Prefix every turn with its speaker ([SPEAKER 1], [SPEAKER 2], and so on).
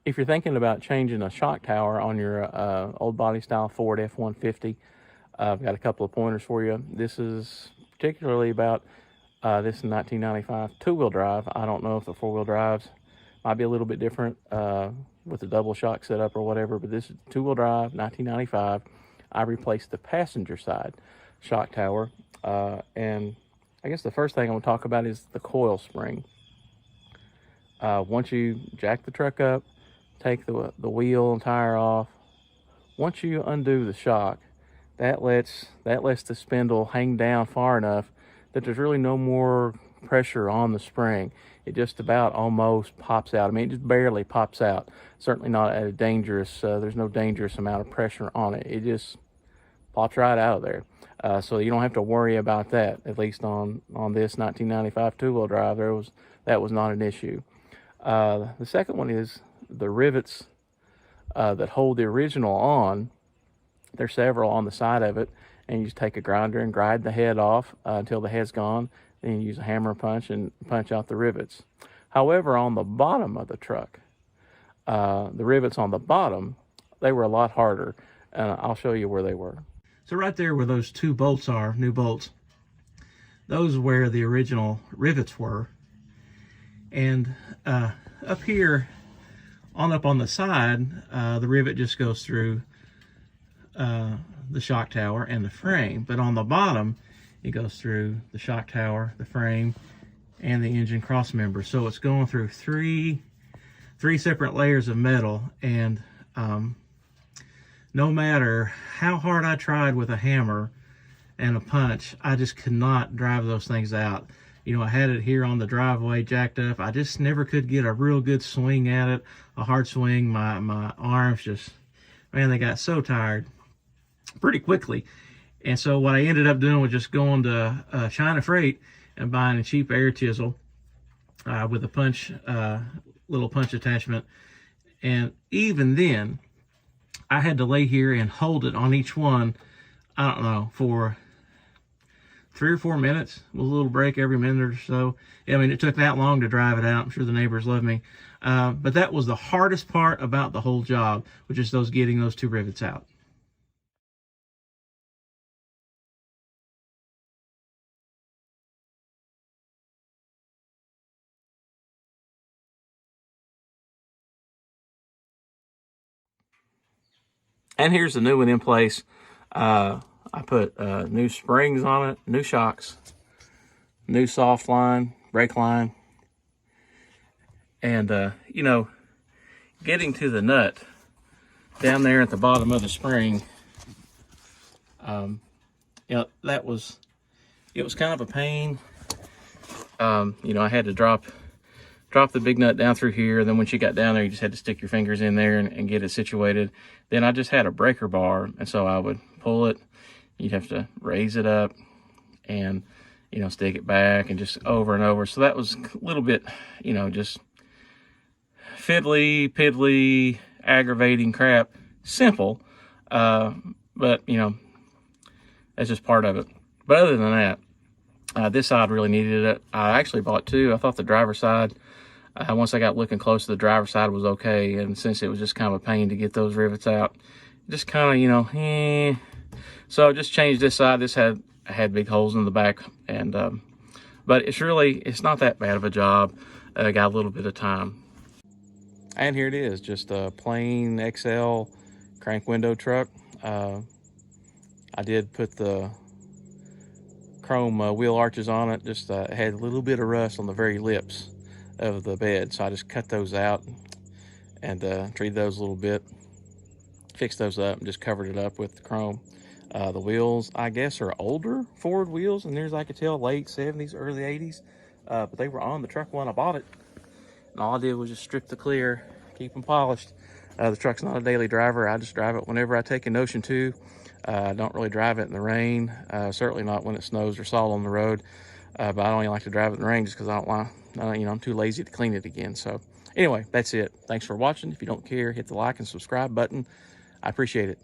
[SPEAKER 1] If you're thinking about changing a shock tower on your old body style Ford F150, I've got a couple of pointers for you. This is particularly about this 1995 two-wheel drive. I don't know if the four-wheel drives might be a little bit different with the double shock setup or whatever, but this is two-wheel drive, 1995. I replaced the passenger side shock tower, and I guess the first thing I want to talk about is the coil spring. Once you jack the truck up, take the wheel and tire off. Once you undo the shock, that lets the spindle hang down far enough that there's really no more pressure on the spring. It just about almost pops out. I mean, it just barely pops out. Certainly not at a dangerous, there's no dangerous amount of pressure on it. It just pops right out of there. So you don't have to worry about that. At least on this 1995 two-wheel drive, that was not an issue. The second one is the rivets that hold the original on. There's several on the side of it, and you just take a grinder and grind the head off until the head's gone. Then you use a hammer punch and punch out the rivets. However, on the bottom of the truck, the rivets on the bottom, they were a lot harder, and I'll show you where they were. So right there where those two bolts are, new bolts, those are where the original rivets were. And up here, up on the side, the rivet just goes through the shock tower and the frame, but on the bottom it goes through the shock tower, the frame, and the engine cross member. So it's going through three separate layers of metal, and no matter how hard I tried with a hammer and a punch, I just could not drive those things out. You know, I had it here on the driveway jacked up. I just never could get a real good swing at it, a hard swing. My arms just, man, they got so tired pretty quickly. And so what I ended up doing was just going to China Freight and buying a cheap air chisel with a little punch attachment. And even then, I had to lay here and hold it on each one, I don't know, for 3 or 4 minutes with a little break every minute or so. I mean, it took that long to drive it out. I'm sure the neighbors love me. But that was the hardest part about the whole job, which is getting those two rivets out. And here's the new one in place. I put new springs on it, new shocks, new soft line, brake line. And, you know, getting to the nut down there at the bottom of the spring, you know, it was kind of a pain. You know, I had to drop the big nut down through here. Then once you got down there, you just had to stick your fingers in there and get it situated. Then I just had a breaker bar, and so I would pull it. You'd have to raise it up and, you know, stick it back, and just over and over. So that was a little bit, you know, just fiddly, piddly, aggravating crap. Simple, but, you know, that's just part of it. But other than that, this side really needed it. I actually bought two. I thought the driver's side, once I got looking close, the driver's side was okay. And since it was just kind of a pain to get those rivets out, just kind of, you know, So I just changed this side. This had big holes in the back. And but it's not that bad of a job. I got a little bit of time. And here it is, just a plain XL crank window truck. I did put the chrome wheel arches on it. Just had a little bit of rust on the very lips of the bed, so I just cut those out and treated those a little bit, fixed those up, and just covered it up with the chrome. The wheels, I guess, are older Ford wheels, and there's, I could tell, late 70s, early 80s, but they were on the truck when I bought it, and all I did was just strip the clear, keep them polished. The truck's not a daily driver. I just drive it whenever I take a Notion 2. I don't really drive it in the rain, certainly not when it snows or salt on the road, but I don't even like to drive it in the rain just because I don't want, you know, I'm too lazy to clean it again. So anyway, that's it. Thanks for watching. If you don't care, hit the like and subscribe button. I appreciate it.